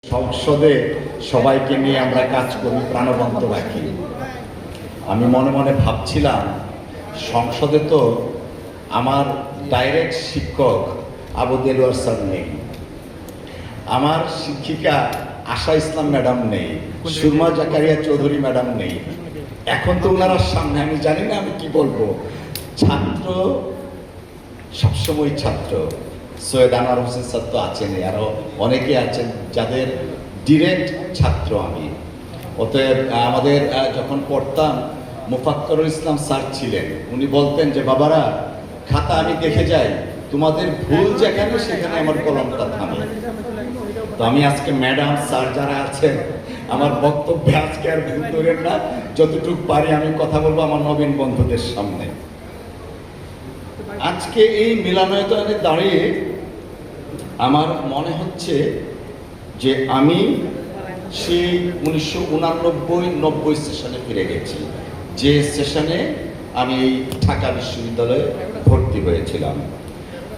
সংসদে সবাইকে নিয়ে আমরা কাজ করি, প্রাণবন্ত রাখি। আমি মনে মনে ভাবছিলাম, সংসদে তো আমার ডাইরেক্ট শিক্ষক আবু দেলোয়ার স্যার নেই, আমার শিক্ষিকা আশা ইসলাম ম্যাডাম নেই, সুরমা জাকারিয়া চৌধুরী ম্যাডাম নেই। এখন তো ওনার সামনে আমি জানি না আমি কি বলবো। ছাত্র সবসময় ছাত্র, সৈয়দ আনোয়ার হোসেন স্যার তো আছেনই, আরও অনেকে আছেন যাদের ডিরেক্ট ছাত্র আমি। অতএব আমাদের যখন পড়তাম মোফাক্করুল ইসলাম স্যার ছিলেন, উনি বলতেন যে বাবারা খাতা আমি দেখে যাই, তোমাদের ভুল যেখানে সেখানে আমার কলমটা থামে। তো আমি আজকে ম্যাডাম স্যার যারা আছেন, আমার বক্তব্যে আজকে আর ভুল করেন না, যতটুকু পারি আমি কথা বলবো আমার নবীন বন্ধুদের সামনে। আজকে এই মিলনায়তনে দাঁড়িয়ে আমার মনে হচ্ছে যে আমি সেই 1989-90 সেশনে ফিরে গেছি, যে সেশনে আমি এই ঢাকা বিশ্ববিদ্যালয়ে ভর্তি হয়েছিলাম।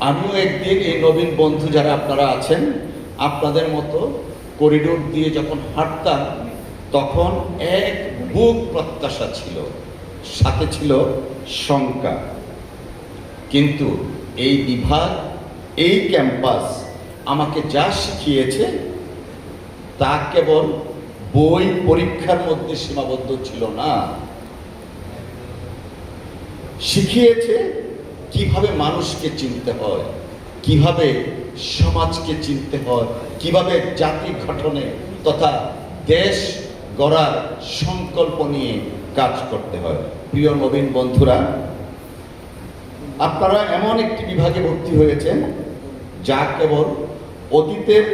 আমিও একদিন এই নবীন বন্ধু যারা আপনারা আছেন, আপনাদের মতো করিডোর দিয়ে যখন হাঁটতাম, তখন এক বুক প্রত্যাশা ছিল, সাথে ছিল শঙ্কা। কিন্তু এই বিভাগ, এই ক্যাম্পাস আমাকে যা শিখিয়েছে তা কেবল বই পরীক্ষার মধ্যে সীমাবদ্ধ ছিল না। শিখিয়েছে কিভাবে মানুষকে চিনতে হয়, কিভাবে সমাজকে চিনতে হয়, কিভাবে জাতি গঠনে তথা দেশ গড়ার সংকল্প নিয়ে কাজ করতে হয়। প্রিয় নবীন বন্ধুরা, আপনারা এমন একটি বিভাগে ভর্তি হয়েছেন যা কেবল অতীতের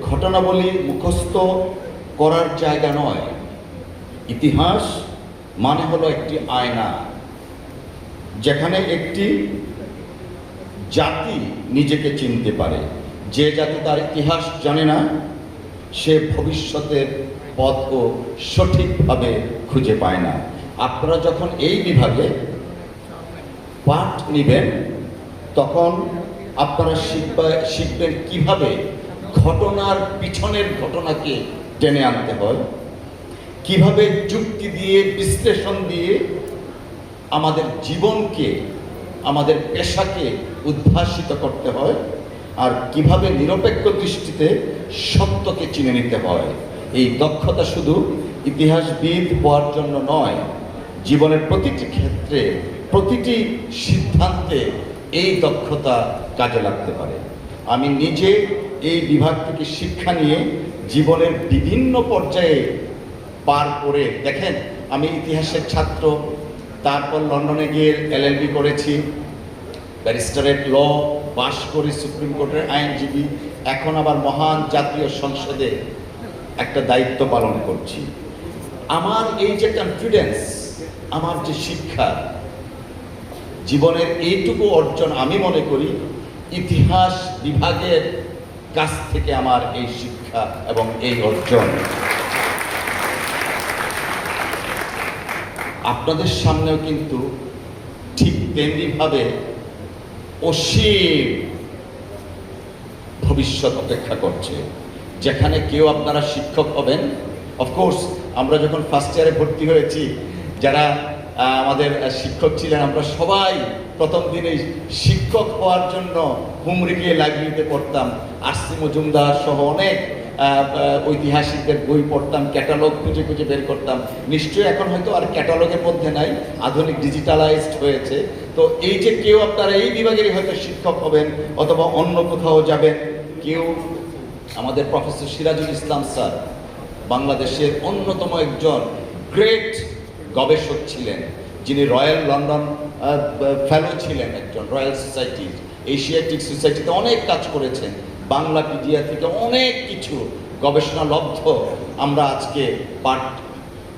ঘটনাবলী মুখস্থ করার জায়গা নয়। ইতিহাস মানে হলো একটি আয়না, যেখানে একটি জাতি নিজেকে চিনতে পারে। যে জাতি তার ইতিহাস জানে না, সে ভবিষ্যতের পথও সঠিকভাবে খুঁজে পায় না। আপনারা যখন এই বিভাগে পাঠ নেবেন, তখন আপনারা শিখবেন কিভাবে ঘটনার পিছনের ঘটনাকে টেনে আনতে হয়, কিভাবে যুক্তি দিয়ে বিশ্লেষণ দিয়ে আমাদের জীবনকে, আমাদের পেশাকে উদ্ভাসিত করতে হয়, আর কিভাবে নিরপেক্ষ দৃষ্টিতে সত্যকে চিনে নিতে হয়। এই দক্ষতা শুধু ইতিহাসবিদ হওয়ার জন্য নয়, জীবনের প্রতিটি ক্ষেত্রে, প্রতিটি সিদ্ধান্তে এই দক্ষতা কাজে লাগতে পারে। আমি নিজে এই বিভাগ থেকে শিক্ষা নিয়ে জীবনের বিভিন্ন পর্যায়ে পার করে, দেখেন আমি ইতিহাসের ছাত্র, তারপর লন্ডনে গিয়ে LLB করেছি, ব্যারিস্টারেট ল পাশ করে সুপ্রিম কোর্টের আইনজীবী, এখন আবার মহান জাতীয় সংসদে একটা দায়িত্ব পালন করছি। আমার এই যে কনফিডেন্স, আমার যে শিক্ষা, জীবনের এইটুকু অর্জন আমি মনে করি ইতিহাস বিভাগের কাছ থেকে আমার এই শিক্ষা এবং এই অর্জন। আপনাদের সামনেও কিন্তু ঠিক তেমনিভাবে অসীম ভবিষ্যৎ অপেক্ষা করছে, যেখানে কেউ আপনারা শিক্ষক হবেন। অফকোর্স আমরা যখন ফার্স্ট ইয়ারে ভর্তি হয়েছি, যারা আমাদের শিক্ষক ছিলেন, আমরা সবাই প্রথম দিনেই শিক্ষক হওয়ার জন্য হুমড়িকে লাগিয়ে পড়তাম। আসি মজুমদার সহ অনেক ঐতিহাসিকদের বই পড়তাম, ক্যাটালগ খুঁজে খুঁজে বের করতাম। নিশ্চয়ই এখন হয়তো আর ক্যাটালগের মধ্যে নাই, আধুনিক ডিজিটালাইজড হয়েছে। তো এই যে কেউ আপনারা এই বিভাগেরই হয়তো শিক্ষক হবেন অথবা অন্য কোথাও যাবেন, কেউ আমাদের প্রফেসর সিরাজুল ইসলাম স্যার বাংলাদেশের অন্যতম একজন গ্রেট গবেষক ছিলেন, যিনি রয়্যাল লন্ডন ফেলো ছিলেন, একজন রয়্যাল সোসাইটি, এশিয়াটিক সোসাইটিতে অনেক কাজ করেছেন। বাংলাপিডিয়া থেকে অনেক কিছু গবেষণা লব্ধ আমরা আজকে পাঠ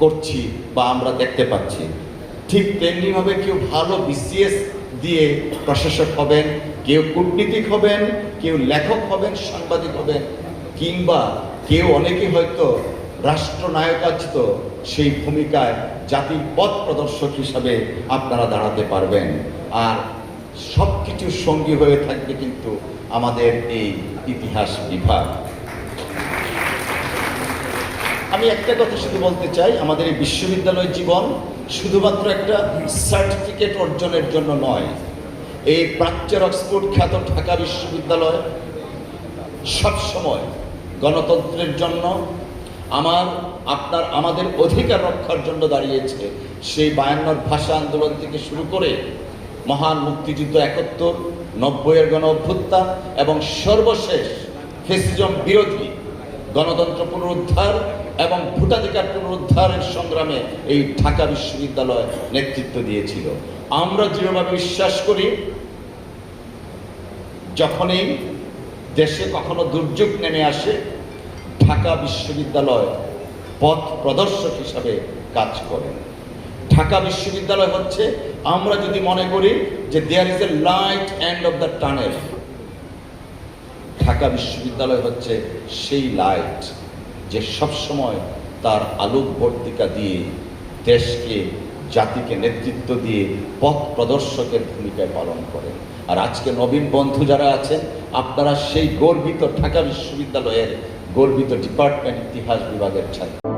করছি বা আমরা দেখতে পাচ্ছি। ঠিক তেমনিভাবে কেউ ভালো BCS দিয়ে প্রশাসক হবেন, কেউ কূটনীতিক হবেন, কেউ লেখক হবেন, সাংবাদিক হবেন, কিংবা কেউ অনেকে হয়তো রাষ্ট্রনায়কাচিত সেই ভূমিকায় জাতির পথ প্রদর্শক হিসাবে আপনারা দাঁড়াতে পারবেন। আর সব কিছুর সঙ্গী হয়ে থাকবে কিন্তু আমাদের এই ইতিহাস বিভাগ। আমি একটা কথা শুধু বলতে চাই, আমাদের এই বিশ্ববিদ্যালয় জীবন শুধুমাত্র একটা সার্টিফিকেট অর্জনের জন্য নয়। এই প্রাচ্যের অক্সফোর্ড খ্যাত ঢাকা বিশ্ববিদ্যালয় সবসময় গণতন্ত্রের জন্য, আমাদের অধিকার রক্ষার জন্য দাঁড়িয়েছে। সেই 52 ভাষা আন্দোলন থেকে শুরু করে মহান মুক্তিযুদ্ধ 71, 90-এর গণ অভ্যুত্থান এবং সর্বশেষ ফ্যাসিজম বিরোধী গণতন্ত্র পুনরুদ্ধার এবং ভোটাধিকার পুনরুদ্ধারের সংগ্রামে এই ঢাকা বিশ্ববিদ্যালয় নেতৃত্ব দিয়েছিল। আমরা দৃঢ়ভাবে বিশ্বাস করি, যখনই দেশে কখনো দুর্যোগ নেমে আসে, ঢাকা বিশ্ববিদ্যালয় পথ প্রদর্শক হিসাবে কাজ করে। ঢাকা বিশ্ববিদ্যালয় হচ্ছে, আমরা যদি মনে করি যে there is a light end of the tunnel, Dhaka বিশ্ববিদ্যালয় হচ্ছে সেই লাইট যে সবসময় তার আলোকবর্তিকা দিয়ে দেশকে, জাতিকে নেতৃত্ব দিয়ে পথ প্রদর্শকের ভূমিকায় পালন করে। আর আজকে নবীন বন্ধু যারা আছেন, আপনারা সেই গর্বিত ঢাকা বিশ্ববিদ্যালয়ের গর্বিত ডিপার্টমেন্ট ইতিহাস বিভাগের ছাত্র।